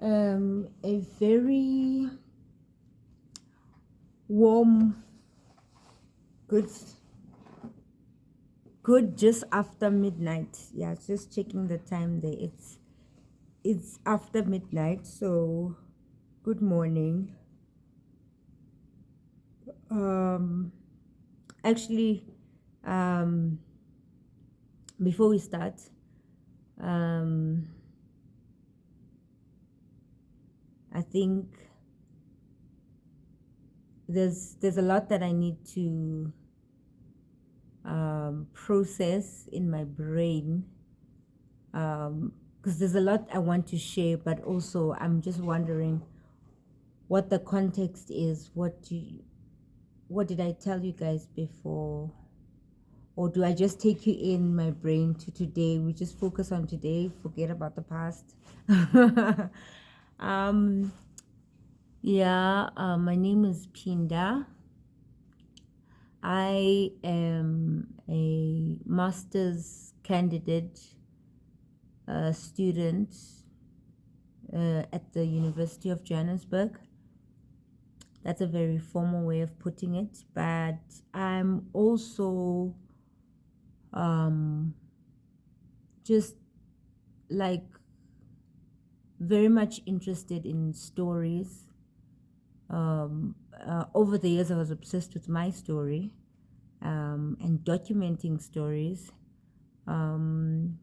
A very warm, good, good, just after midnight. Yeah, just checking the time there. It's after midnight, so good morning. Um, actually, um, before we start, um, I think there's a lot that I need to process in my brain, because there's a lot I want to share, but also I'm just wondering what the context is. What did I tell you guys before? Or do I just take you in my brain to today? We just focus on today, forget about the past. um, yeah, my name is Pinda. I am a master's candidate student at the University of Johannesburg. That's a very formal way of putting it, but I'm also just like very much interested in stories. Over the years, I was obsessed with my story and documenting stories. Um,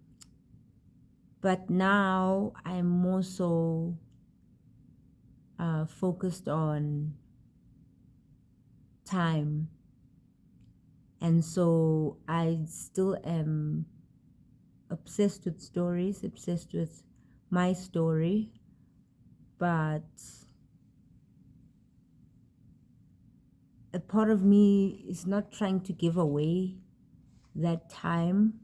but now I'm more so focused on time. And so I still am obsessed with stories, obsessed with my story, but a part of me is not trying to give away that time,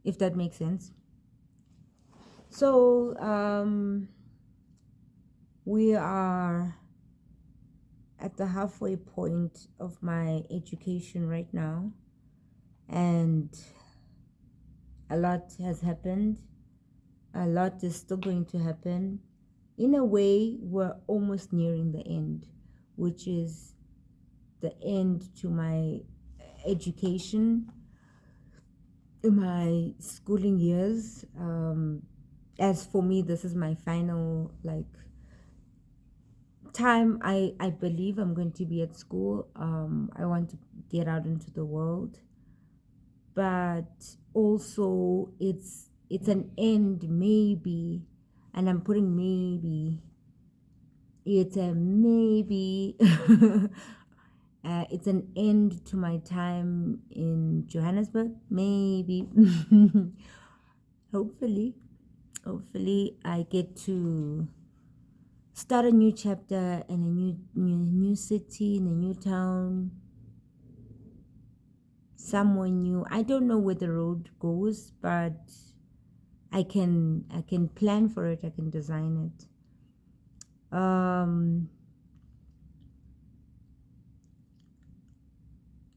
if that makes sense. So we are at the halfway point of my education right now, and a lot has happened. A lot is still going to happen. In a way, we're almost nearing the end, which is the end to my education, my schooling years. As for me, this is my final time. I believe I'm going to be at school. I want to get out into the world, but also it's an end, maybe, and I'm putting maybe. It's a maybe. It's an end to my time in Johannesburg, maybe. hopefully hopefully I get to start a new chapter in a new city, in a new town, somewhere new. I don't know where the road goes, but I can plan for it. I can design it.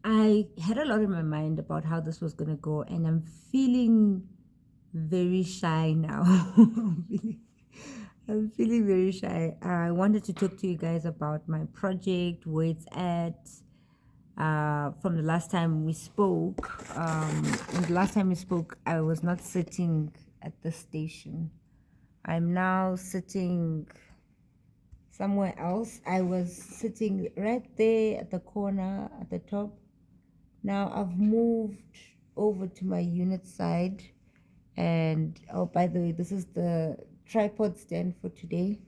I had a lot in my mind about how this was going to go, and I'm feeling very shy now. I'm feeling very shy. I wanted to talk to you guys about my project, where it's at. From the last time we spoke, and the last time we spoke, I was not sitting at the station. I'm now sitting somewhere else. I was sitting right there at the corner at the top. Now I've moved over to my unit side, and oh, by the way, this is the tripod stand for today.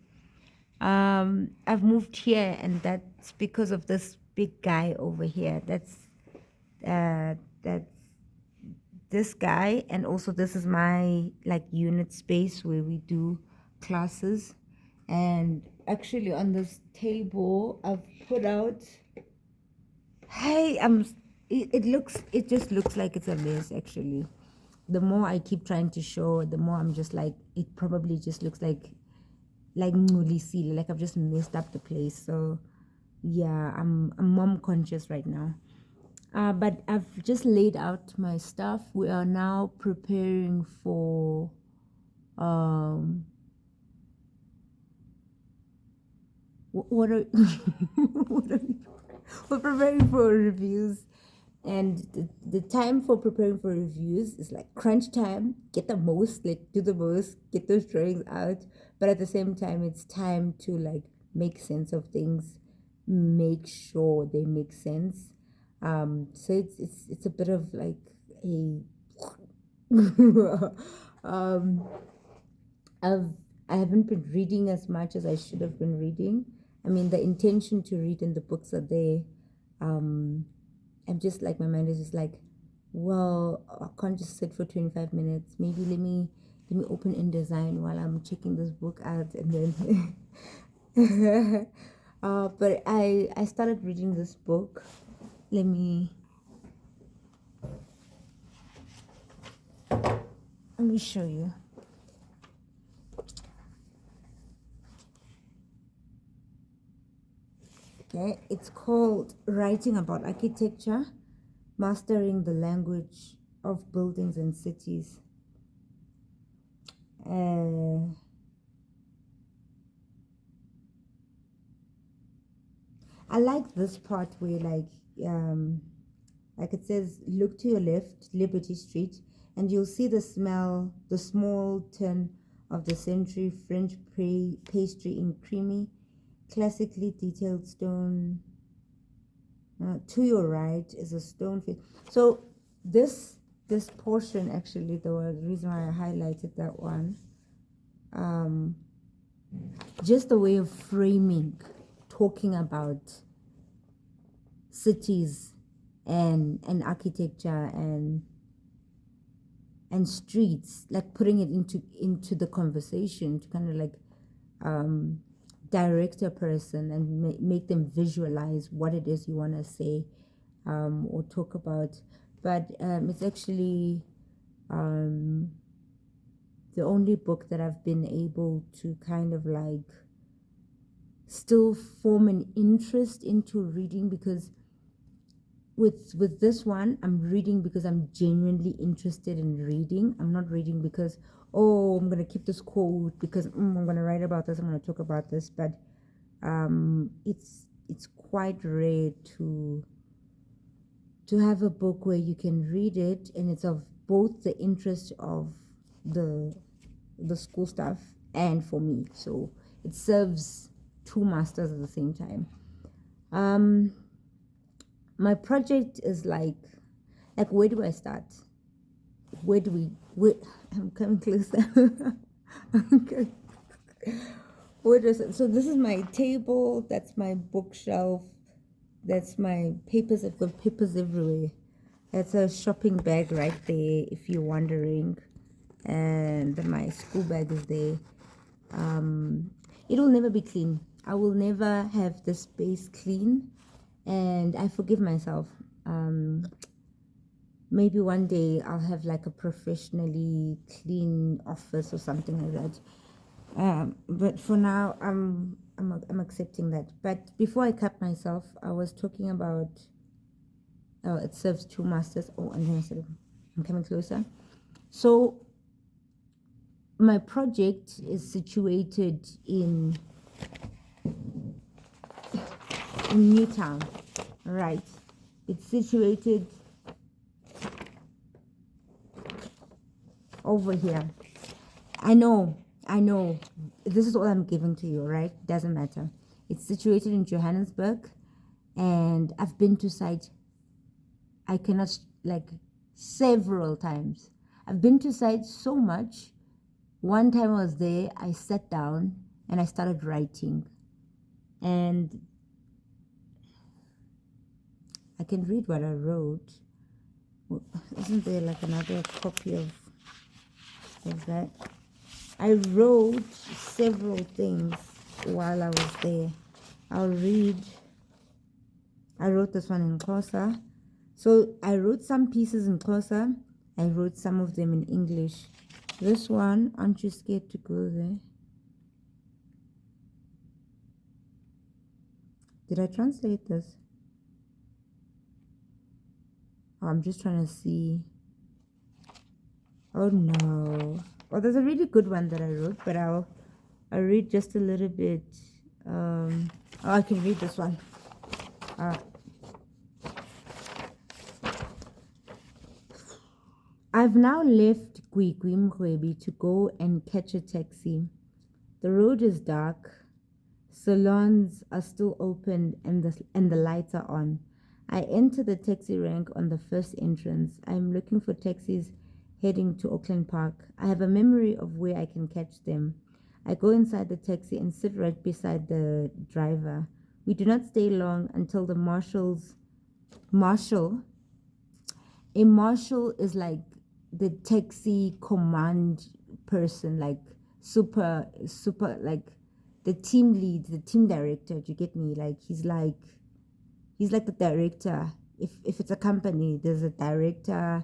I've moved here, and that's because of this big guy over here. That's this guy, and also this is my like unit space where we do classes. And actually, on this table, I've put out. Hey, it just looks like it's a mess actually. The more I keep trying to show, the more I'm just like, it probably just looks like Ngulisi, like I've just messed up the place. So yeah, I'm mom conscious right now. But I've just laid out my stuff. We are now preparing for Um, what are what are we're preparing for reviews, and the time for preparing for reviews is like crunch time. Get the most, like do the most, get those drawings out. But at the same time, it's time to like make sense of things, make sure they make sense. So it's a bit of like a um I've I haven't been reading as much as I should have been reading. I mean, the intention to read and the books are there. Um, I'm just like, my mind is just like, well, I can't just sit for 25 minutes. Maybe let me open InDesign while I'm checking this book out, and then but I started reading this book. Let me show you. Okay, it's called Writing About Architecture, Mastering the Language of Buildings and Cities. I like this part where like it says, look to your left, Liberty Street, and you'll see the small turn of the century French pastry in creamy, classically detailed stone. To your right is a stone face. So this portion, actually, the reason why I highlighted that one, just the way of framing, talking about cities and architecture and streets, like putting it into the conversation to kind of like direct a person and make them visualize what it is you want to say or talk about. But it's actually the only book that I've been able to kind of like still form an interest into reading, because with this one, I'm reading because I'm genuinely interested in reading. I'm not reading because, oh, I'm gonna keep this quote because I'm gonna write about this, I'm gonna talk about this. But it's quite rare to have a book where you can read it and it's of both the interest of the school stuff and for me. So it serves two masters at the same time. My project is like where do I start? Where I'm coming closer. Okay. So this is my table, that's my bookshelf, that's my papers. I've got papers everywhere. That's a shopping bag right there, if you're wondering. And my school bag is there. It will never be clean. I will never have the space clean, and I forgive myself. Maybe one day I'll have like a professionally clean office or something like that. But for now, I'm accepting that. But before I cut myself, I was talking about it serves two masters. Oh, and then I said I'm coming closer. So my project is situated in Newtown, right? It's situated over here. I know. This is all I'm giving to you, right? Doesn't matter. It's situated in Johannesburg, and I've been to site. I cannot like several times. I've been to site so much. One time I was there, I sat down and I started writing, and I can read what I wrote. Isn't there like another copy of that? I wrote several things while I was there. I'll read. I wrote this one in Xhosa. So I wrote some pieces in Xhosa. I wrote some of them in English. This one, aren't you scared to go there? Did I translate this? Oh, I'm just trying to see. Oh no. Well, there's a really good one that I wrote, but I'll read just a little bit. Oh, I can read this one. Uh, I've now left Gwigwi to go and catch a taxi. The road is dark. Salons are still open and the lights are on. I enter the taxi rank on the first entrance. I'm looking for taxis heading to Auckland Park. I have a memory of where I can catch them. I go inside the taxi and sit right beside the driver. We do not stay long until the marshal. A marshal is like the taxi command person, like super like the team lead, the team director. Do you get me? Like he's like the director. If it's a company, there's a director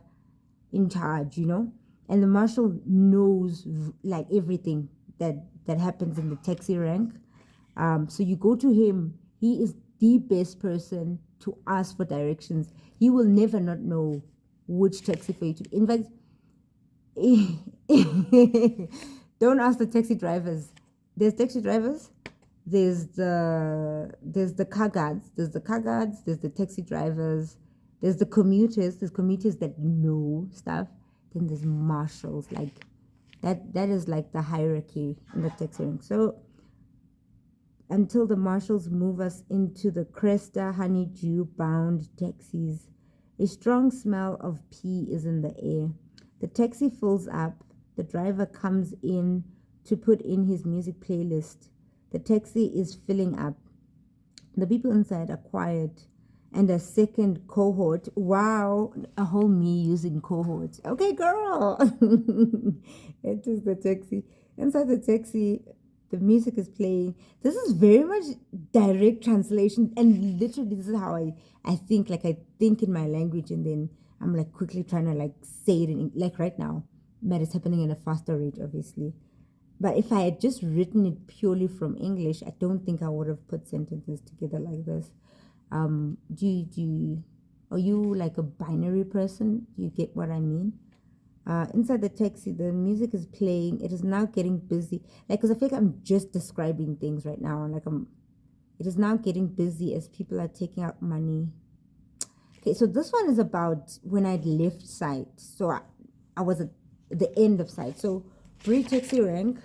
in charge, and the marshal knows like everything that happens in the taxi rank. So you go to him. He is the best person to ask for directions. He will never not know which taxi for you to. In fact, don't ask the taxi drivers. There's taxi drivers. There's the car guards. There's the taxi drivers. There's the commuters. There's commuters that know stuff. Then there's marshals. Like that is like the hierarchy in the taxi rank. So until the marshals move us into the Cresta honeydew bound taxis, a strong smell of pee is in the air. The taxi fills up. The driver comes in to put in his music playlist. The taxi is filling up. The people inside are quiet. And a second cohort. Wow, a whole me using cohort. Okay, girl. Enters the taxi. Inside the taxi, the music is playing. This is very much direct translation. And literally, this is how I think. Like, I think in my language, and then I'm like quickly trying to like say it in, like right now. But it's happening in a faster rate, obviously. But if I had just written it purely from English, I don't think I would have put sentences together like this. Are you like a binary person? Do you get what I mean? Inside the taxi, the music is playing. It is now getting busy. Like, because I feel like I'm just describing things right now. It is now getting busy as people are taking out money. Okay, so this one is about when I'd left site. So I was at the end of site. So pre-taxi rank,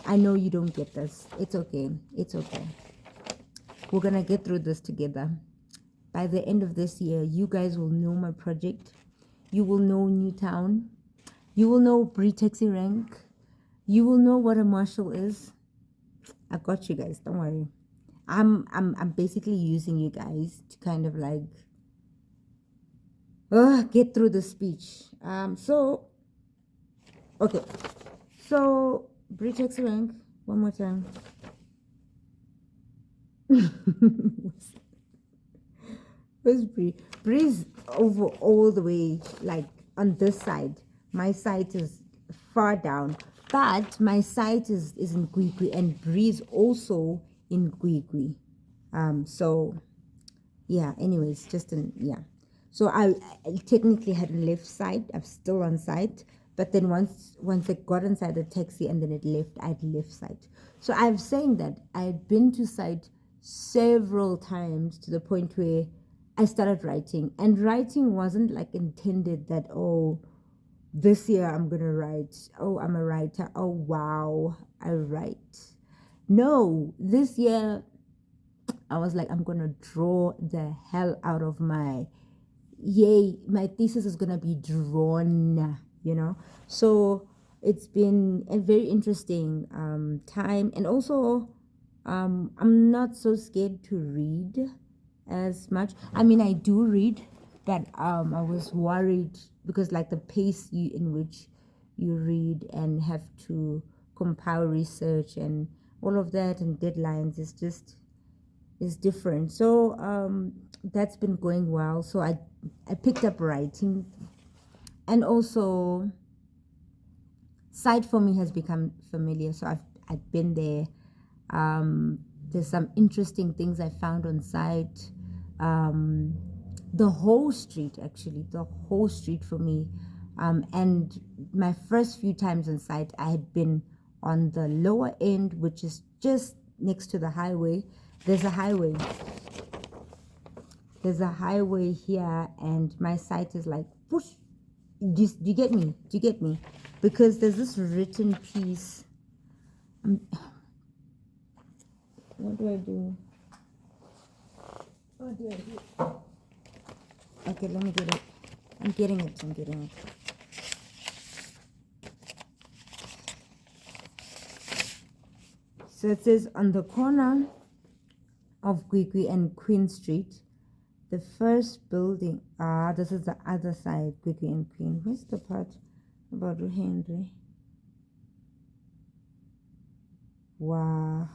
I know you don't get this. It's okay. It's okay. We're going to get through this together. By the end of this year, you guys will know my project. You will know Newtown. You will know pre-taxi rank. You will know what a marshal is. I got you guys. Don't worry. I'm basically using you guys to kind of like get through the speech. Okay. So pre-taxi rank. One more time. Where's Bree? Bree's over all the way, like on this side. My site is far down, but my site is in Gwigwi, and Bree's also in Gwigwi. So yeah. Anyways, yeah. So I technically had left site. I'm still on site, but then once it got inside the taxi and then it left, I'd left site. So I'm saying that I had been to site several times to the point where I started writing, and writing wasn't like intended that, oh, this year I'm gonna write, oh, I'm a writer, oh wow, I write. No, this year I was like, I'm gonna draw the hell out of my thesis is gonna be drawn, so it's been a very interesting time. And also I'm not so scared to read as much. I mean, I do read, but I was worried because like the pace in which you read and have to compile research and all of that and deadlines is different. So that's been going well. So I picked up writing, and also site for me has become familiar. So I've been there. There's some interesting things I found on site. The whole street for me And my first few times on site, I had been on the lower end, which is just next to the highway. There's a highway. There's a highway here, and my site is like, push. Do you get me? Do you get me? Because there's this written piece. What do I do? What do I do? Okay, let me get it. I'm getting it. I'm getting it. So it says on the corner of Gwigwi and Queen Street, the first building. This is the other side, Gwigwi and Queen. Where's the part about Henry? Wow.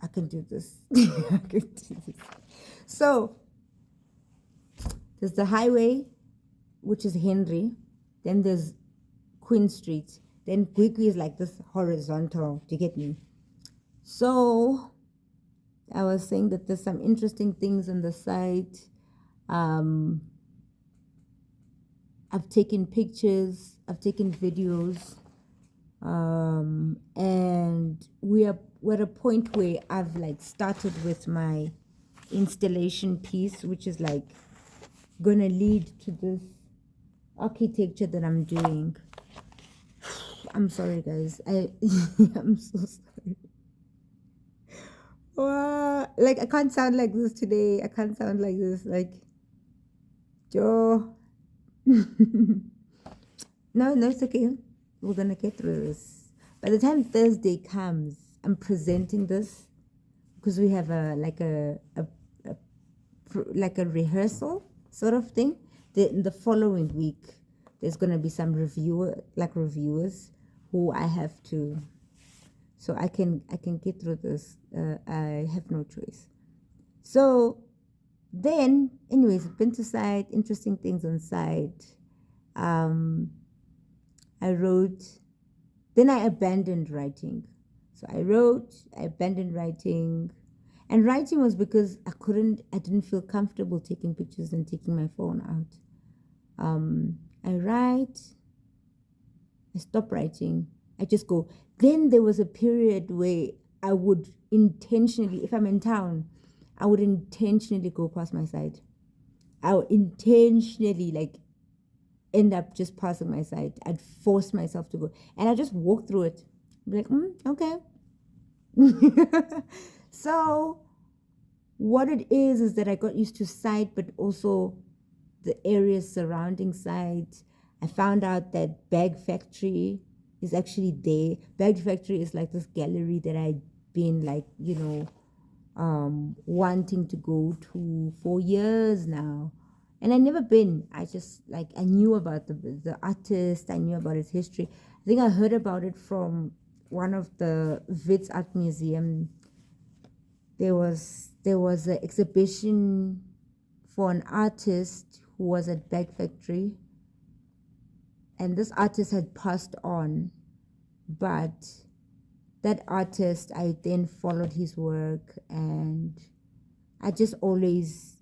I can do this. I can do this. So there's the highway, which is Henry. Then there's Queen Street. Then Gwigwi is like this horizontal. Do you get me? So I was saying that there's some interesting things on the site. I've taken pictures. I've taken videos. And we're at a point where I've like started with my installation piece, which is like gonna lead to this architecture that I'm doing. I'm sorry, guys. I'm so sorry. Like I can't sound like this today. I can't sound like this. Like Joe. No, it's okay. We're gonna get through this. By the time Thursday comes, I'm presenting this because we have a rehearsal sort of thing. The following week, there's gonna be some reviewers who I have to. So I can get through this. I have no choice. So then, anyways, been to site, interesting things on site. I wrote, then I abandoned writing. So I abandoned writing. And writing was because I didn't feel comfortable taking pictures and taking my phone out. I write, I stop writing, I just go. Then there was a period where I would intentionally, if I'm in town, I would intentionally go past my site. I would intentionally end up just passing my site. I'd force myself to go. And I just walk through it. Be like, okay. So what it is that I got used to site, but also the areas surrounding site. I found out that Bag Factory is actually there. Bag Factory is like this gallery that I'd been wanting to go to for years now. And I never been. I just I knew about the artist. I knew about his history. I think I heard about it from one of the Wits Art Museum. There was an exhibition for an artist who was at Bag Factory, and this artist had passed on, but that artist, I then followed his work, and I just always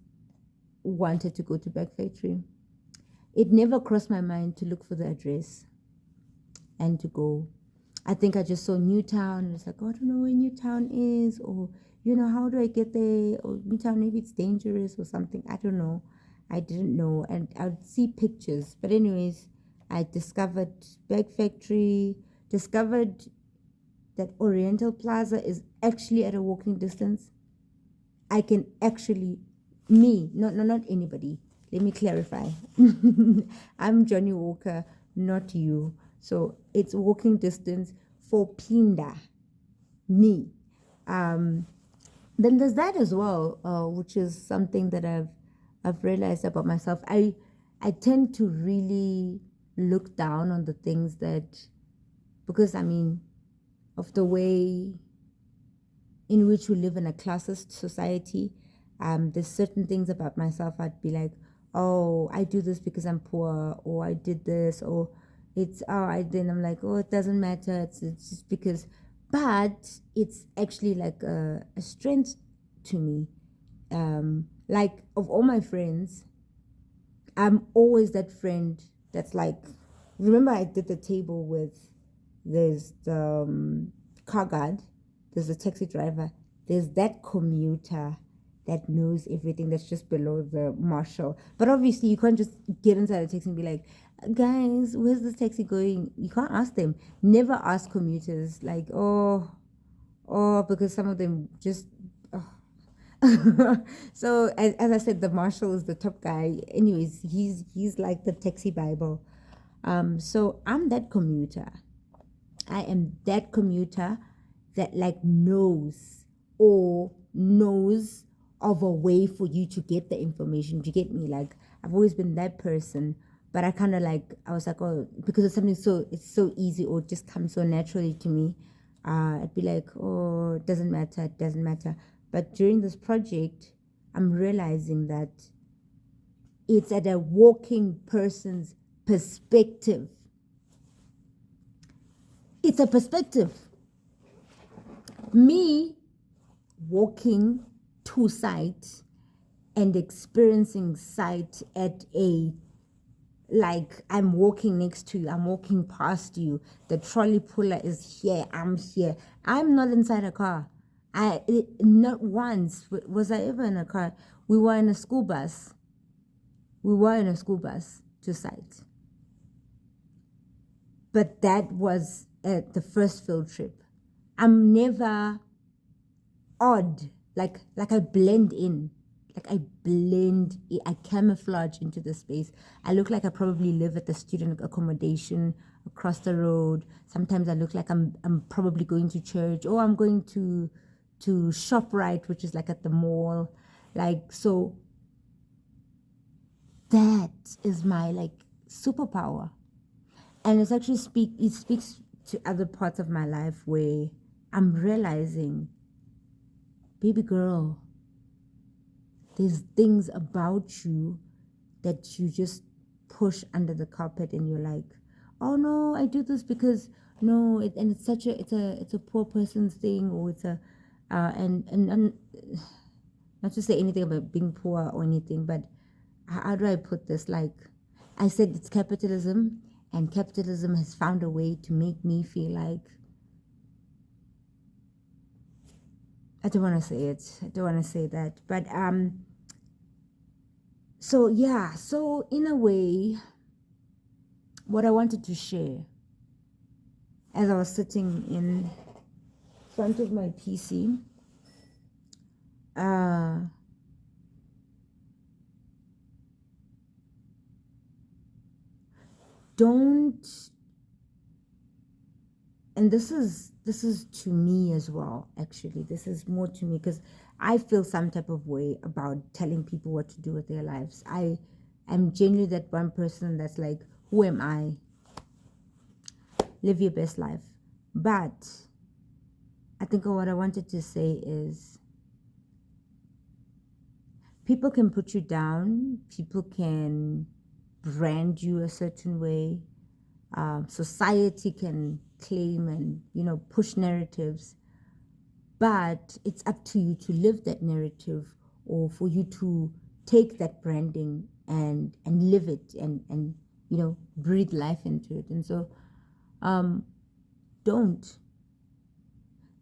wanted to go to Bag Factory. It never crossed my mind to look for the address and to go. I think I just saw Newtown and it's like, oh, I don't know where Newtown is, or how do I get there? Or Newtown, maybe it's dangerous or something. I don't know. I didn't know. And I'd see pictures. But anyways, I discovered Bag Factory, discovered that Oriental Plaza is actually at a walking distance. I can actually, not anybody. Let me clarify. I'm Johnny Walker, not you. So it's walking distance for Pinda, me. Then there's that as well, which is something that I've realized about myself. I tend to really look down on the things that, because of the way in which we live in a classist society. There's certain things about myself I'd be like, oh, I do this because I'm poor, or I did this, or then I'm like, oh, it doesn't matter. It's just because. But it's actually like a strength to me. Like, of all my friends, I'm always that friend that's like, remember I did the table with, there's the car guard, there's the taxi driver, there's that commuter that knows everything that's just below the marshal. But obviously, you can't just get inside a taxi and be like, guys, where's this taxi going? You can't ask them. Never ask commuters, like, because some of them just. So as I said, the marshal is the top guy. Anyways, he's like the taxi bible. So I'm that commuter. I am that commuter that like knows of a way for you to get the information. Do you get me? Like, I've always been that person, but I kind of like, I was like, oh, because it's something it's so easy, or it just comes so naturally to me. I'd be like, oh, it doesn't matter, it doesn't matter. But during this project, I'm realizing that it's at a walking person's perspective. It's a perspective. Me walking to site and experiencing site at a, like, I'm walking next to you, I'm walking past you, the trolley puller is here, I'm here. I'm not inside a car. Not once was I ever in a car. We were in a school bus. We were in a school bus to site. But that was at the first field trip. I'm never odd. Like I blend in. Like I camouflage into the space. I look like I probably live at the student accommodation across the road. Sometimes I look like I'm probably going to church, or I'm going to ShopRite, which is like at the mall. Like, so that is my like superpower. And it's actually it speaks to other parts of my life where I'm realizing, baby girl, there's things about you that you just push under the carpet, and you're like, oh no, I do this because no, and it's such a it's a poor person's thing, or it's a and not to say anything about being poor or anything, but how do I put this? Like, I said, it's capitalism, and capitalism has found a way to make me feel like, I don't want to say it. I don't want to say that. But so yeah, so in a way, what I wanted to share as I was sitting in front of my PC, don't, and this is to me as well, actually. This is more to me because I feel some type of way about telling people what to do with their lives. I am genuinely that one person that's like, who am I? Live your best life. But I think what I wanted to say is, people can put you down, people can brand you a certain way, society can claim and push narratives, but it's up to you to live that narrative, or for you to take that branding and live it, and breathe life into it. And so don't.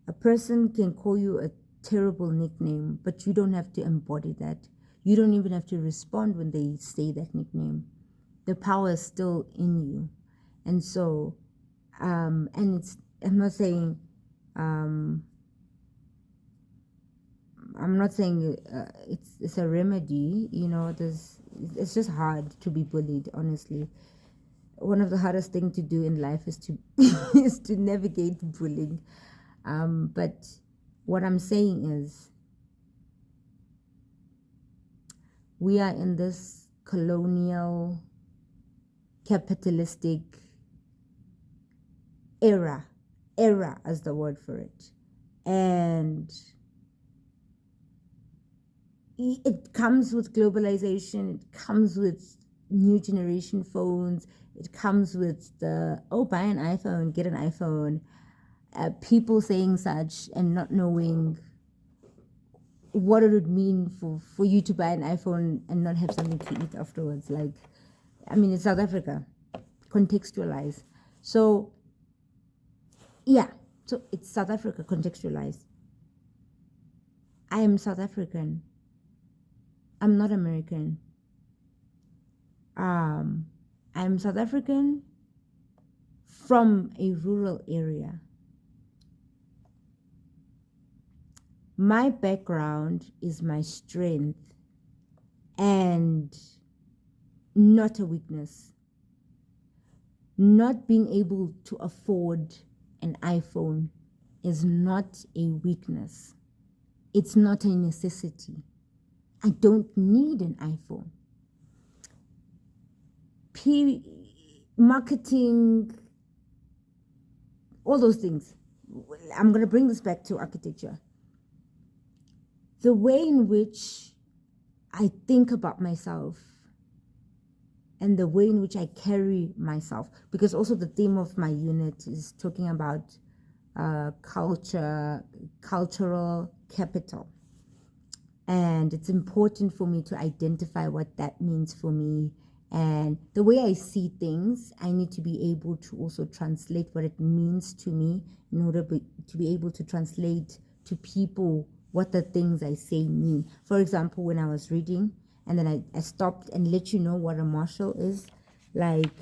A person can call you a terrible nickname, but you don't have to embody that. You don't even have to respond when they say that nickname. The power is still in you. And so, and I'm not saying, it's a remedy, it's just hard to be bullied, honestly. One of the hardest things to do in life is to is to navigate bullying. But what I'm saying is, we are in this colonial, capitalistic era as the word for it. And it comes with globalization, it comes with new generation phones, it comes with the, buy an iPhone, get an iPhone. People saying such and not knowing what it would mean for you to buy an iPhone and not have something to eat afterwards. Like, I mean, it's South Africa. Contextualize. So, yeah. So it's South Africa, contextualize. I am South African. I'm not American. I'm South African from a rural area. My background is my strength and not a weakness. Not being able to afford an iPhone is not a weakness. It's not a necessity. I don't need an iPhone. Marketing, all those things. I'm going to bring this back to architecture. The way in which I think about myself and the way in which I carry myself, because also the theme of my unit is talking about cultural capital. And it's important for me to identify what that means for me. And the way I see things, I need to be able to also translate what it means to me in order to be able to translate to people what the things I say mean. For example, when I was reading and then I stopped and let you know what a marshal is, like,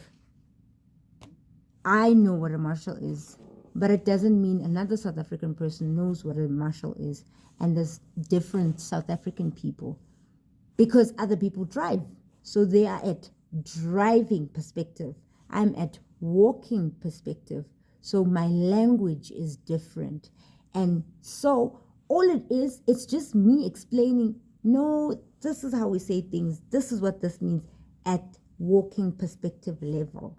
I know what a marshal is, but it doesn't mean another South African person knows what a marshal is. And there's different South African people because other people drive. So they are at driving perspective. I'm at walking perspective. So my language is different. And so all it is, it's just me explaining, no, this is how we say things. This is what this means at walking perspective level.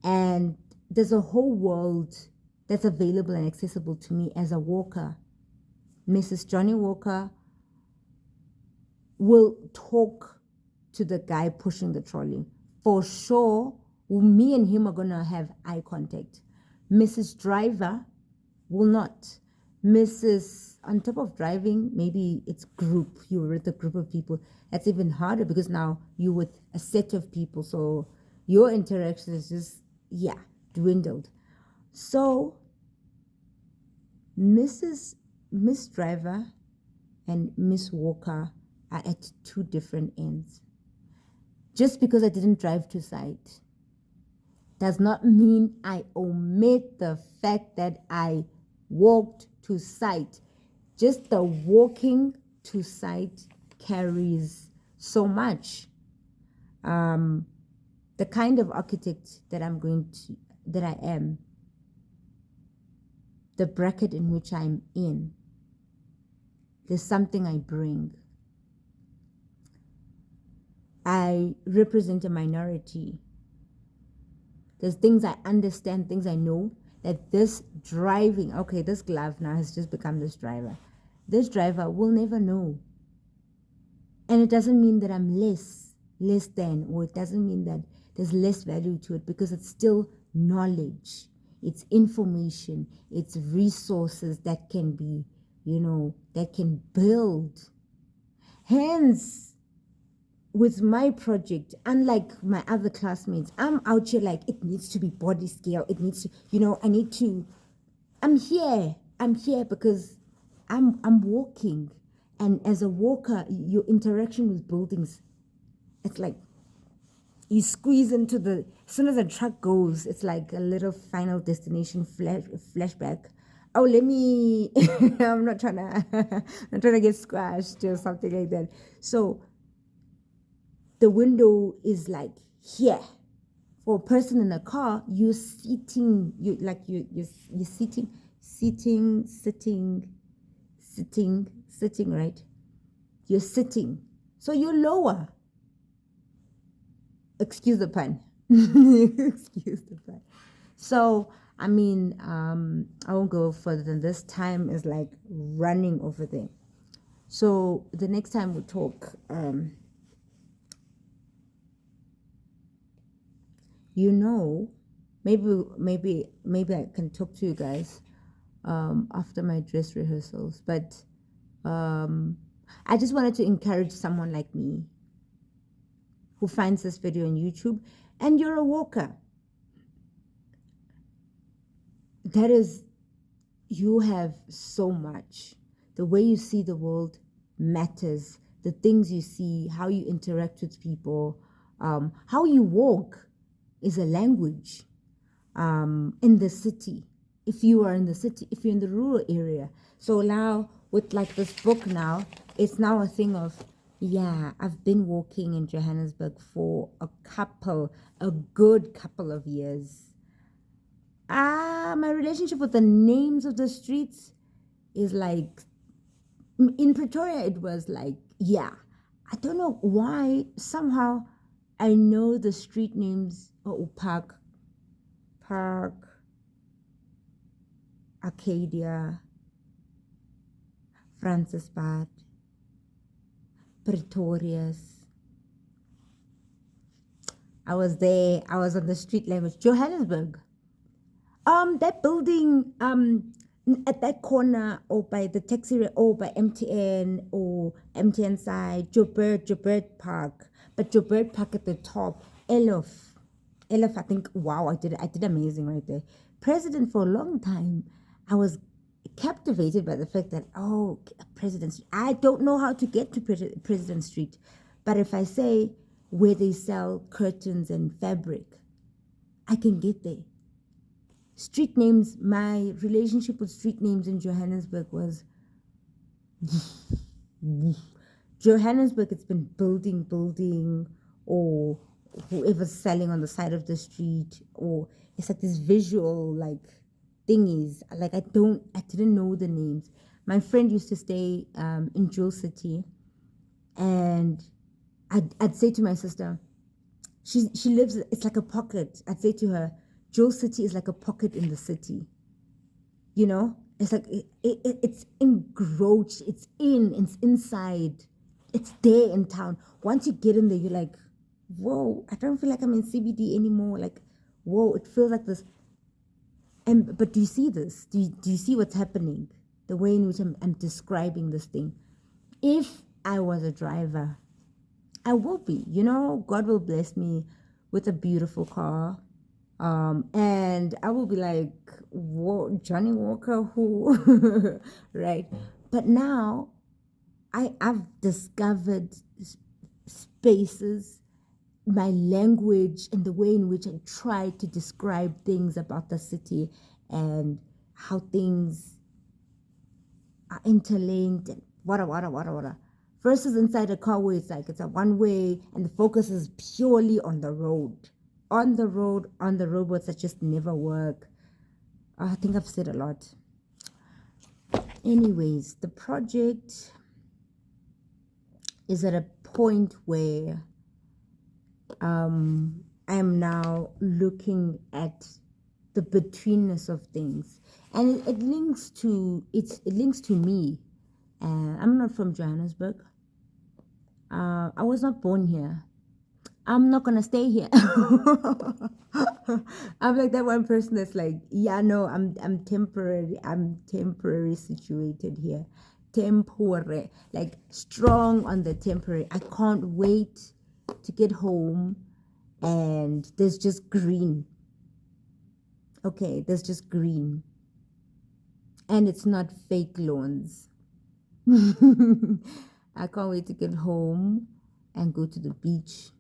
And there's a whole world that's available and accessible to me as a walker. Mrs. Johnny Walker will talk to the guy pushing the trolley. For sure, me and him are going to have eye contact. Mrs. Driver will not. Mrs. On top of driving, maybe it's group. You're with a group of people. That's even harder because now you're with a set of people. So your interaction is just, dwindled. So Miss Driver and Miss Walker are at two different ends. Just because I didn't drive to site does not mean I omit the fact that I walked to site. Just the walking to site carries so much. The kind of architect that I am, the bracket in which I'm in, there's something I bring. I represent a minority. There's things I understand, things I know, that this driving, this glove now has just become this driver. This driver will never know. And it doesn't mean that I'm less than, or it doesn't mean that there's less value to it, because it's still knowledge. It's information. It's resources that can be, that can build. Hence, with my project, unlike my other classmates, I'm out here like, it needs to be body scale. It needs to, I'm here because I'm walking. And as a walker, your interaction with buildings, it's like you squeeze into as soon as the truck goes, it's like a little final destination flashback. Oh, I'm not trying to get squashed or something like that. So the window is like here. For a person in a car, you're sitting, you're sitting, right? You're sitting. So you're lower. Excuse the pun. Excuse the pun. So, I won't go further than this. Time is like running over there. So the next time we talk, maybe I can talk to you guys after my dress rehearsals. But I just wanted to encourage someone like me who finds this video on YouTube and you're a walker. That is, you have so much. The way you see the world matters. The things you see, how you interact with people, how you walk is a language in the city. If you are in the city, if you're in the rural area. So now with like this book now, it's now a thing of, yeah, I've been walking in Johannesburg for a good couple of years. My relationship with the names of the streets is like, in Pretoria, it was like, yeah, I don't know why, somehow I know the street names, Park, Arcadia, Francisbad, Pretorius. I was there, I was on the street language. Johannesburg. That building, at that corner, or by the taxi, or by MTN, or MTN side, Joburg Park. But Joburg Park at the top, Elof, I think, wow, I did amazing right there. President for a long time. I was captivated by the fact that, oh, President Street. I don't know how to get to President Street, but if I say where they sell curtains and fabric, I can get there. Street names, my relationship with street names in Johannesburg was Johannesburg. It's been building, or whoever's selling on the side of the street, or it's like this visual like thingies. Like I didn't know the names. My friend used to stay in Jewel City, and I'd say to my sister, she lives, it's like a pocket. I'd say to her, Jewel City is like a pocket in the city. You know, it's like it's engrossed. It's inside. It's there in town. Once you get in there, you're like, whoa! I don't feel like I'm in CBD anymore. Like, whoa! It feels like this. But do you see this? Do you see what's happening? The way in which I'm describing this thing. If I was a driver, I will be. You know, God will bless me with a beautiful car. And I will be like, whoa, Johnny Walker, who? Right? But now I've discovered spaces, my language, and the way in which I try to describe things about the city and how things are interlinked and wada. Versus inside a car where it's like it's a one way and the focus is purely on the road. On the roads that just never work. I think I've said a lot. Anyways, the project is at a point where I am now looking at the betweenness of things, and it links to me. I'm not from Johannesburg. I was not born here. I'm not gonna stay here. I'm like that one person that's like, yeah, no, I'm temporary. I'm temporary situated here. Temporary, like strong on the temporary. I can't wait to get home and there's just green. Okay, there's just green. And it's not fake lawns. I can't wait to get home and go to the beach.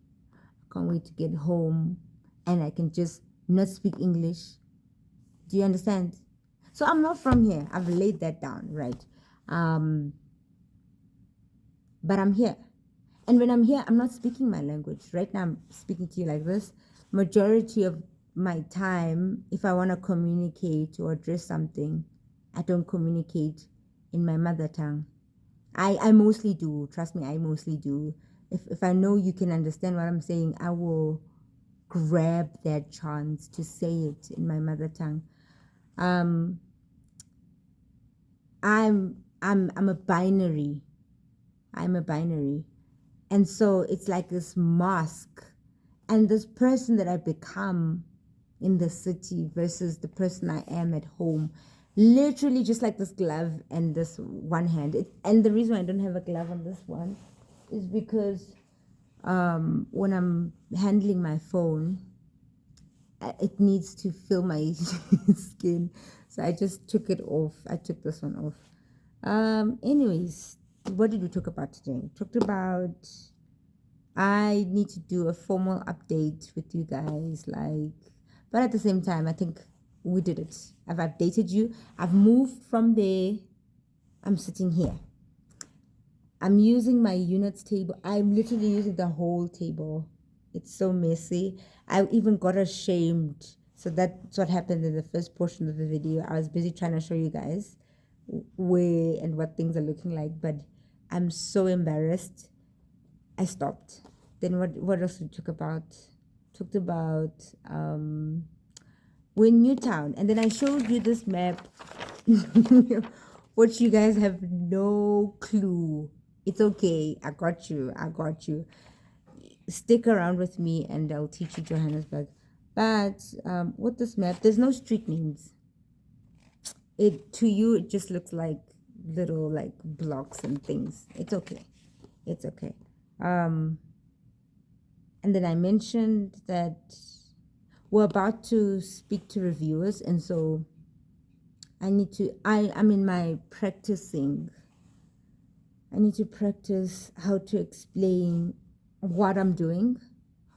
Can't wait to get home and I can just not speak English. Do you understand? So I'm not from here. I've laid that down, right? But I'm here. And when I'm here, I'm not speaking my language. Right now, I'm speaking to you like this. Majority of my time, if I want to communicate or address something, I don't communicate in my mother tongue. I mostly do. Trust me, I mostly do. If I know you can understand what I'm saying, I will grab that chance to say it in my mother tongue. I'm a binary. I'm a binary. And so it's like this mask. And this person that I become in the city versus the person I am at home, literally just like this glove and this one hand. And the reason I don't have a glove on this one is because when I'm handling my phone, it needs to feel my skin. So I just took it off. I took this one off. Anyways, what did we talk about today? We talked about I need to do a formal update with you guys, but at the same time, I think we did it. I've updated you. I've moved from there. I'm sitting here. I'm using my units table. I'm literally using the whole table. It's so messy. I even got ashamed. So that's what happened in the first portion of the video. I was busy trying to show you guys where and what things are looking like, but I'm so embarrassed. I stopped. Then what else we talk about? Talked about we're in Newtown, and then I showed you this map, which you guys have no clue. It's okay. I got you. I got you. Stick around with me, and I'll teach you Johannesburg. But with this map, there's no street names. It to you, it just looks like little like blocks and things. It's okay. It's okay. And then I mentioned that we're about to speak to reviewers, and so I'm in my practicing. I need to practice how to explain what I'm doing,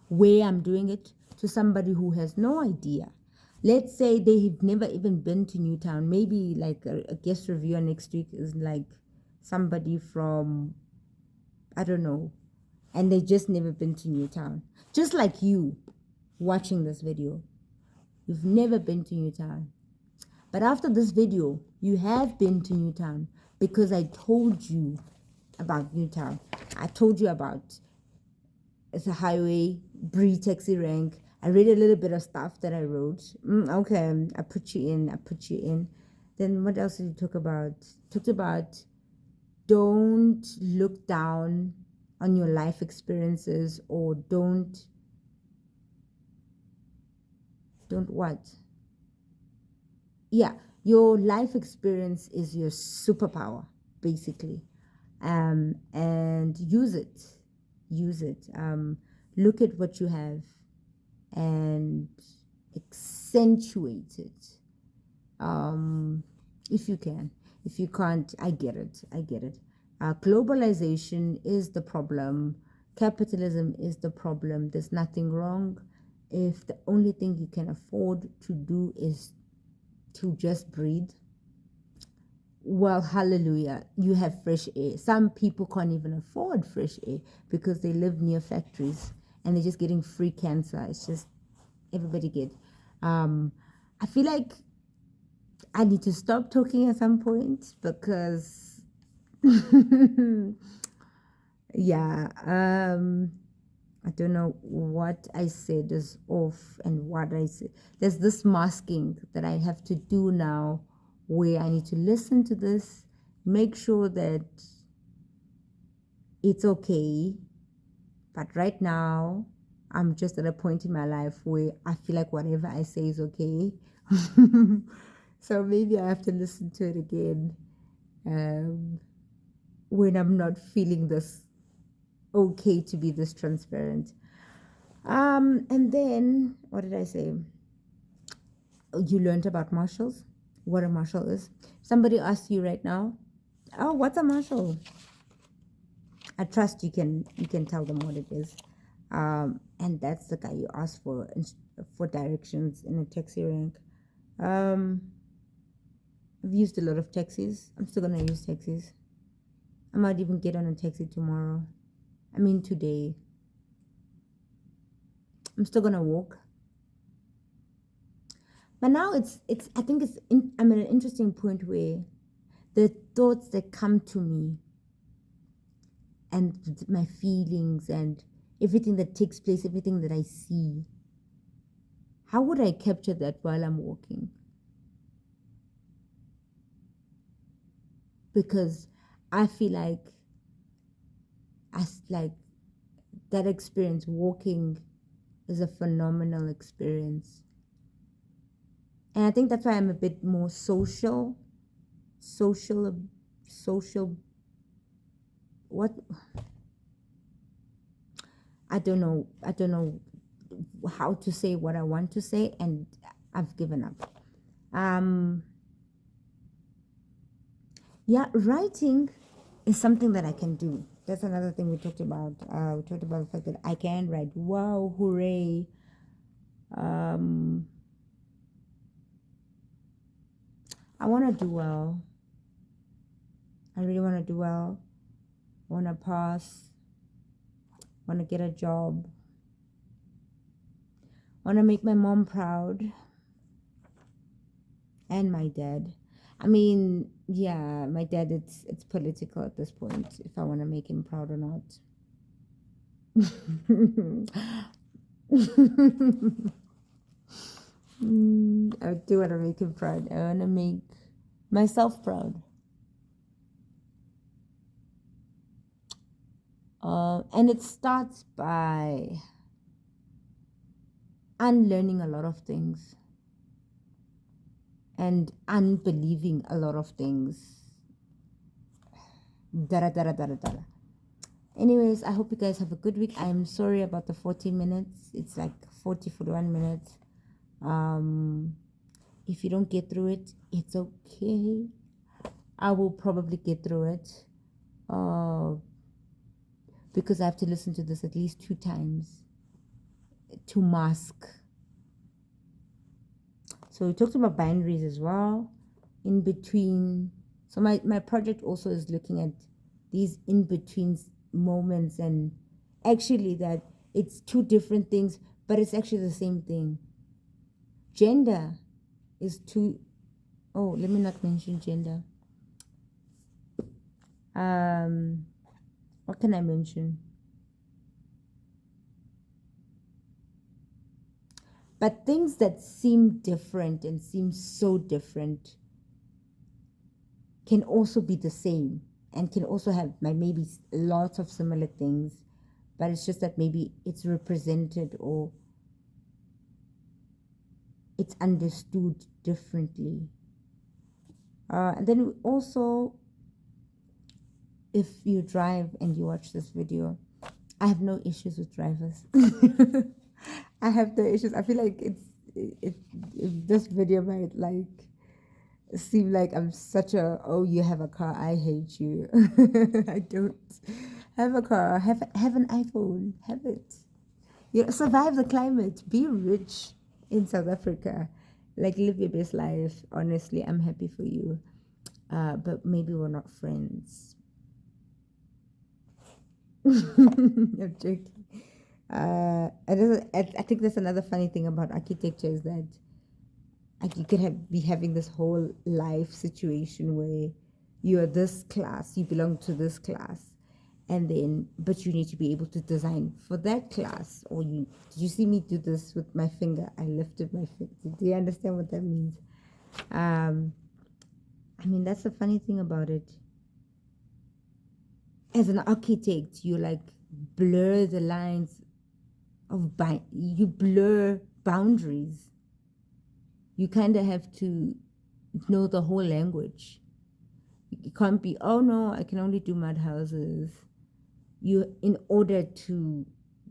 where I'm doing it to somebody who has no idea. Let's say they have never even been to Newtown. Maybe like a guest reviewer next week is like somebody from, I don't know, and they just never been to Newtown. Just like you watching this video. You've never been to Newtown. But after this video, you have been to Newtown because I told you about Newtown. I told you about the highway, Bree taxi rank. I read a little bit of stuff that I wrote. Okay, I put you in. I put you in. Then what else did you talk about? Talked about don't look down on your life experiences, or don't what? Yeah, your life experience is your superpower, basically. And use it. Use it. Look at what you have and accentuate it. If you can. If you can't, I get it. I get it. Globalization is the problem. Capitalism is the problem. There's nothing wrong if the only thing you can afford to do is to just breathe. Well, hallelujah, you have fresh air. Some people can't even afford fresh air because they live near factories and they're just getting free cancer. It's just everybody get. I feel like I need to stop talking at some point because, yeah, I don't know what I said is off and what I said. There's this masking that I have to do now where I need to listen to this, make sure that it's okay. But right now, I'm just at a point in my life where I feel like whatever I say is okay. So maybe I have to listen to it again when I'm not feeling this okay to be this transparent. And then, what did I say? You learned about marshals, what a marshal is. Somebody asks you right now, oh, what's a marshal? I trust you can tell them what it is. And that's the guy you ask for directions in a taxi rank. I've used a lot of taxis. I'm still gonna use taxis. I might even get on a taxi tomorrow. I mean today. I'm still gonna walk. But now I think I'm at an interesting point where the thoughts that come to me and my feelings and everything that takes place, everything that I see, how would I capture that while I'm walking? Because I feel like that experience walking is a phenomenal experience. And I think that's why I'm a bit more social, social. What, I don't know how to say what I want to say, and I've given up. Um, yeah, writing is something that I can do. That's another thing we talked about. We talked about the fact that I can write. Wow, hooray! Um, I want to do well. I really want to do well. I want to pass. I want to get a job. I want to make my mom proud and my dad. I mean, yeah, my dad. It's political at this point. If I want to make him proud or not. I do want to make him proud. I want to make myself proud. And it starts by unlearning a lot of things and unbelieving a lot of things. Dara, dara, dara, dara. Anyways, I hope you guys have a good week. I'm sorry about the 40 minutes. It's like 41 minutes. If you don't get through it, it's okay. I will probably get through it. Because I have to listen to this at least 2 times to mask. So we talked about boundaries as well. In between. So my project also is looking at these in between moments, and actually that it's 2 different things, but it's actually the same thing. Gender is 2. Oh, let me not mention gender. What can I mention? But things that seem different and seem so different can also be the same and can also have maybe lots of similar things, but it's just that maybe it's represented or it's understood differently. And then also, if you drive and you watch this video, I have no issues with drivers. I have no issues. I feel like this video might like seem like I'm such a, oh, you have a car, I hate you. I don't have a car. Have an iPhone. Have it. Survive the climate. Be rich in South Africa. Like, live your best life. Honestly, I'm happy for you. But maybe we're not friends. I'm joking. I think that's another funny thing about architecture is that you could be having this whole life situation where you're this class, you belong to this class, and then but you need to be able to design for that class. Or did you see me do this with my finger? I lifted my finger. Do you understand what that means? I mean, that's the funny thing about it. As an architect, you like blur the lines of you blur boundaries. You kind of have to know the whole language. You can't be, oh no, I can only do mud houses. In order to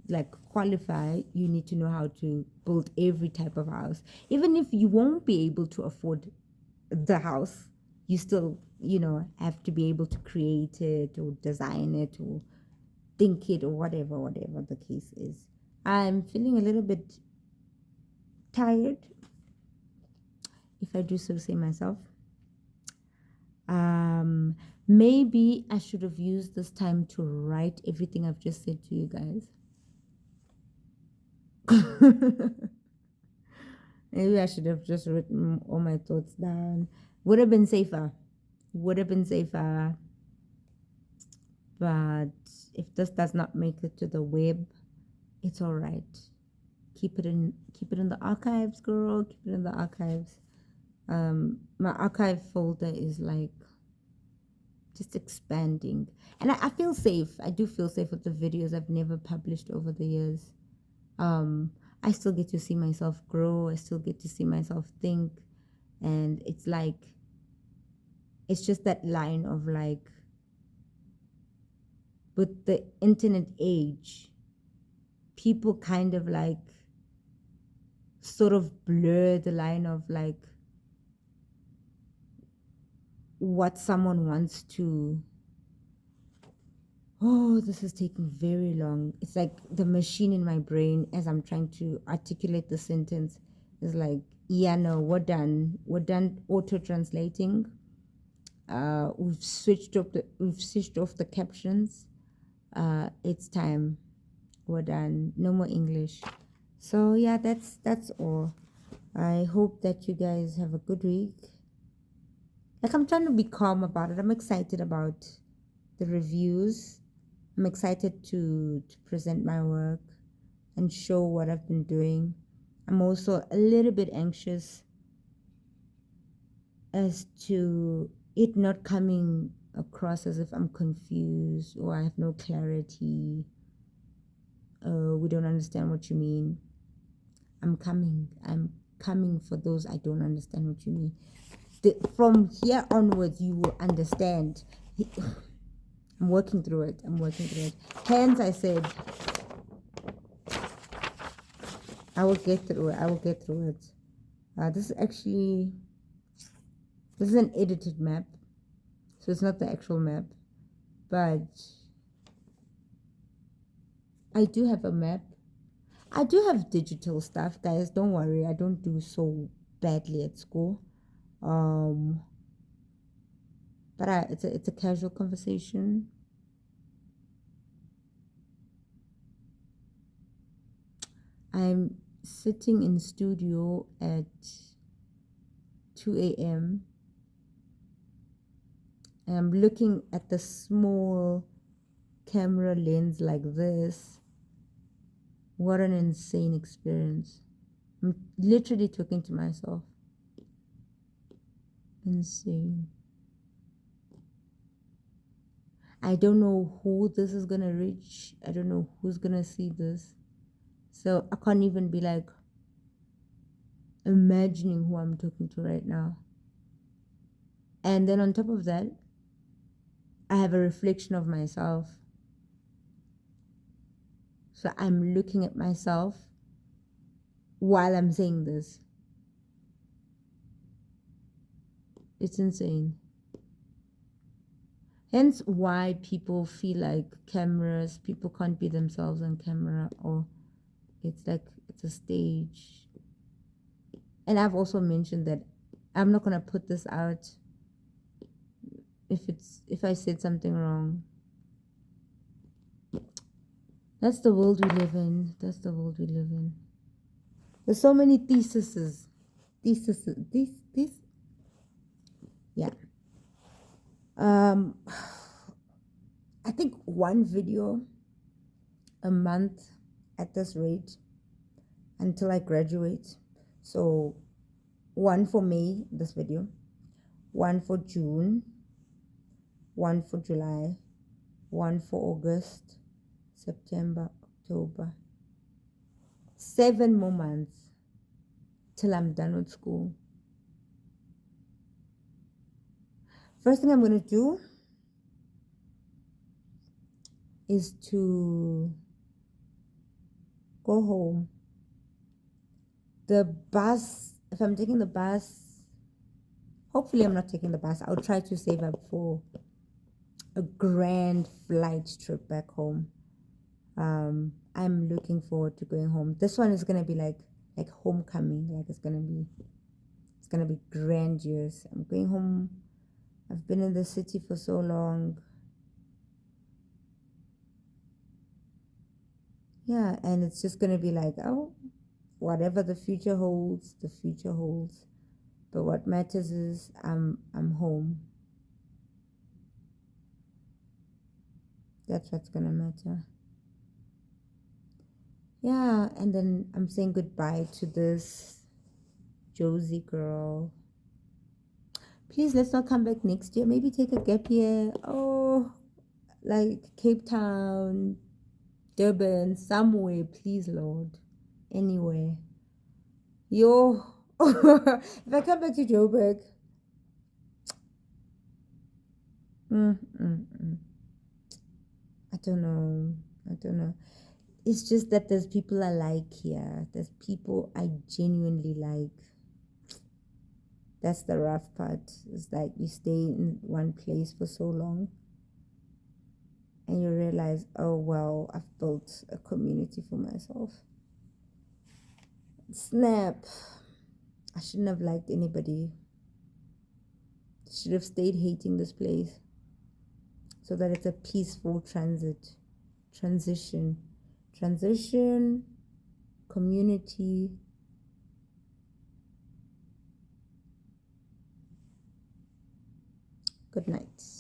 like qualify, you need to know how to build every type of house. Even if you won't be able to afford the house, you still, have to be able to create it or design it or think it or whatever the case is. I'm feeling a little bit tired, if I do so say myself. Maybe I should have used this time to write everything I've just said to you guys. Maybe I should have just written all my thoughts down. Would have been safer. But if this does not make it to the web, it's all right. Keep it in the archives, girl. Keep it in the archives. My archive folder is like just expanding, and I feel safe. I do feel safe with the videos I've never published over the years. I still get to see myself grow. I still get to see myself think. And it's like, it's just that line of like, with the internet age, people kind of like sort of blur the line of like what someone wants to. Oh, this is taking very long. It's like the machine in my brain as I'm trying to articulate the sentence is like, yeah, no, we're done. We're done auto translating. We've switched off the captions. It's time. We're done. No more English. So yeah, that's all. I hope that you guys have a good week. Like, I'm trying to be calm about it. I'm excited about the reviews. I'm excited to present my work and show what I've been doing. I'm also a little bit anxious as to it not coming across as if I'm confused or I have no clarity. We don't understand what you mean. I'm coming for those I don't understand what you mean. From here onwards, you will understand. I'm working through it. Hence, I said, I will get through it. This is an edited map. So it's not the actual map. But I do have a map. I do have digital stuff, guys. Don't worry. I don't do so badly at school. But it's a casual conversation. I'm sitting in studio at 2 a.m. and I'm looking at the small camera lens like this. What an insane experience. I'm literally talking to myself. Insane. I don't know who this is gonna reach. I don't know who's gonna see this. So I can't even be like imagining who I'm talking to right now. And then on top of that, I have a reflection of myself. So I'm looking at myself while I'm saying this. It's insane. Hence why people feel like people can't be themselves on camera, or it's like it's a stage. And I've also mentioned that I'm not gonna put this out if I said something wrong. That's the world we live in. There's so many theses. Yeah. I think one video a month at this rate until I graduate. So one for May, this video, one for June, one for July, one for August, September, October. 7 more months till I'm done with school. First thing I'm going to do is to go home. The bus, if I'm taking the bus, hopefully I'm not taking the bus. I'll try to save up for a grand flight trip back home. I'm looking forward to going home. This one is gonna be like homecoming. Like it's gonna be grandiose. I'm going home. I've been in the city for so long. Yeah, and it's just gonna be like, oh, whatever the future holds, the future holds. But what matters is I'm home. That's what's gonna matter. Yeah, and then I'm saying goodbye to this Josie girl. Please, let's not come back next year. Maybe take a gap year. Oh, like Cape Town, Durban, somewhere. Please, Lord. Anywhere. Yo, If I come back to Joburg, mm, mm, mm, I don't know. I don't know. It's just that there's people I like here. There's people I genuinely like. That's the rough part. It's like you stay in one place for so long and you realize, oh, well, I've built a community for myself. Snap. I shouldn't have liked anybody. Should have stayed hating this place so that it's a peaceful transition, community. Good night.